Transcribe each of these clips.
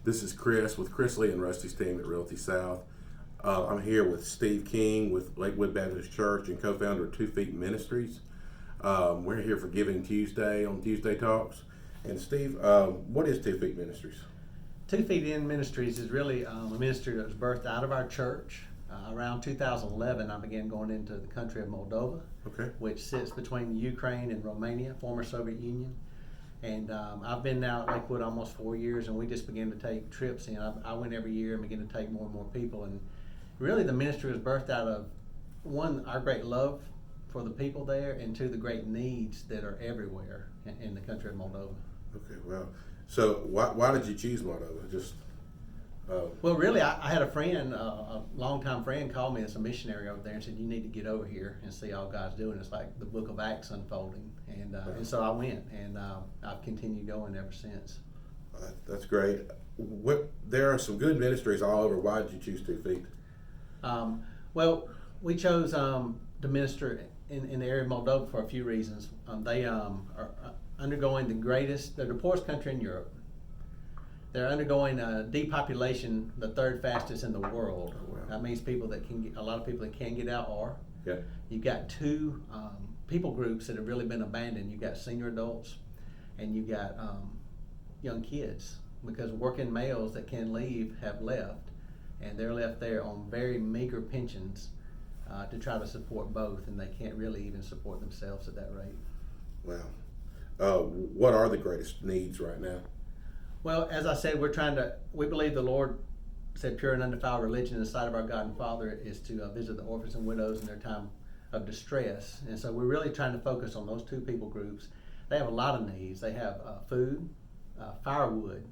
This is Chris with Chris Lee and Rusty's team at RealtySouth. I'm here with Steve King with Lakewood Baptist Church and co-founder of 2 Feet In Ministries. We're here for Giving Tuesday on Tuesday Talks. And Steve, what is 2 Feet Ministries? 2 Feet In Ministries is really a ministry that was birthed out of our church. Around 2011, I began going into the country of Moldova, which sits between Ukraine and Romania, former Soviet Union. And I've been now at Lakewood almost 4 years, and we just began to take trips in. I went every year and began to take more and more people. And really the ministry was birthed out of, one, our great love for the people there, and two, the great needs that are everywhere in the country of Moldova. Okay, well, so why did you choose Moldova? Well, really, I had a friend, a longtime friend, called me as a missionary over there and said, "You need to get over here and see all God's doing." It's like the Book of Acts unfolding, and so I went, and I've continued going ever since. That's great. There are some good ministries all over. Why did you choose 2 Feet? Well, we chose to minister in the area of Moldova for a few reasons. They are undergoing they're the poorest country in Europe. They're undergoing depopulation, the third fastest in the world. Oh, wow. That means a lot of people that can get out are. Yeah. You've got two people groups that have really been abandoned. You've got senior adults, and you've got young kids, because working males that can leave have left, and they're left there on very meager pensions to try to support both, and they can't really even support themselves at that rate. Wow. What are the greatest needs right now? Well, as I said, we believe the Lord said pure and undefiled religion in the sight of our God and Father is to visit the orphans and widows in their time of distress. And so we're really trying to focus on those two people groups. They have a lot of needs. They have food, firewood.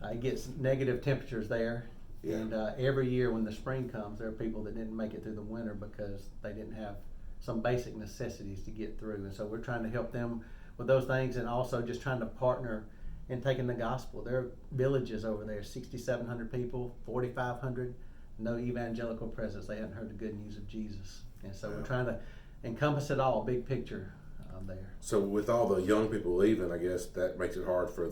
It gets negative temperatures there. Yeah. And every year when the spring comes, there are people that didn't make it through the winter because they didn't have some basic necessities to get through. And so we're trying to help them with those things, and also just trying to partner in taking the gospel. There are villages over there, 6,700 people, 4,500, no evangelical presence. They hadn't heard the good news of Jesus. And so we're trying to encompass it all, big picture there. So with all the young people leaving, I guess that makes it hard for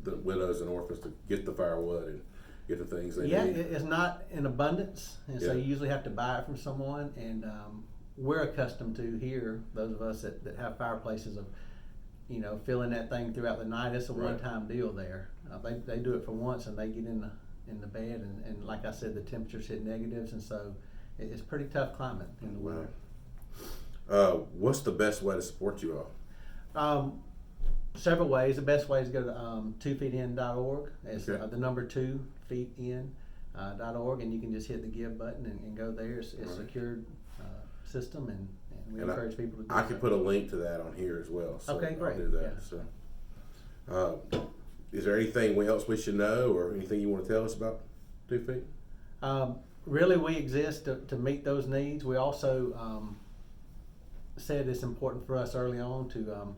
the widows and orphans to get the firewood and get the things they need. Yeah, it's not in abundance, and so you usually have to buy it from someone. And we're accustomed to here, those of us that have fireplaces, of filling that thing throughout the night. It's a one-time deal there. They do it for once, and they get in the bed, and like I said, the temperatures hit negatives, and so it's pretty tough climate in the winter. What's the best way to support you all? Several ways. The best way is to go to 2feetin.org. It's the number 2feetin.org, and you can just hit the give button and go there. It's a secured system, and we encourage people to do that. I can put a link to that on here as well. So okay, great. I'll do that. Yeah. So, is there anything else we should know, or anything you want to tell us about 2 Feet? Really, we exist to meet those needs. We also said it's important for us early on to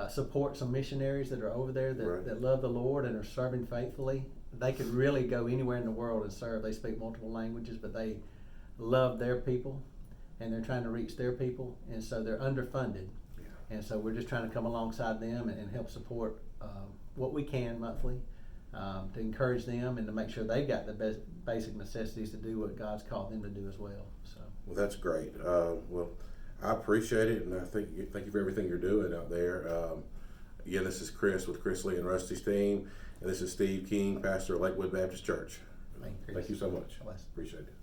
support some missionaries that are over there that love the Lord and are serving faithfully. They could really go anywhere in the world and serve. They speak multiple languages, but they love their people, and they're trying to reach their people, and so they're underfunded. Yeah. And so we're just trying to come alongside them and help support what we can monthly to encourage them and to make sure they've got the basic necessities to do what God's called them to do as well. So. Well, that's great. Well, I appreciate it, and I thank you for everything you're doing out there. Again, this is Chris with Chris Lee and Rusty's team, and this is Steve King, pastor of Lakewood Baptist Church. Thank you so much. Bless. Appreciate it.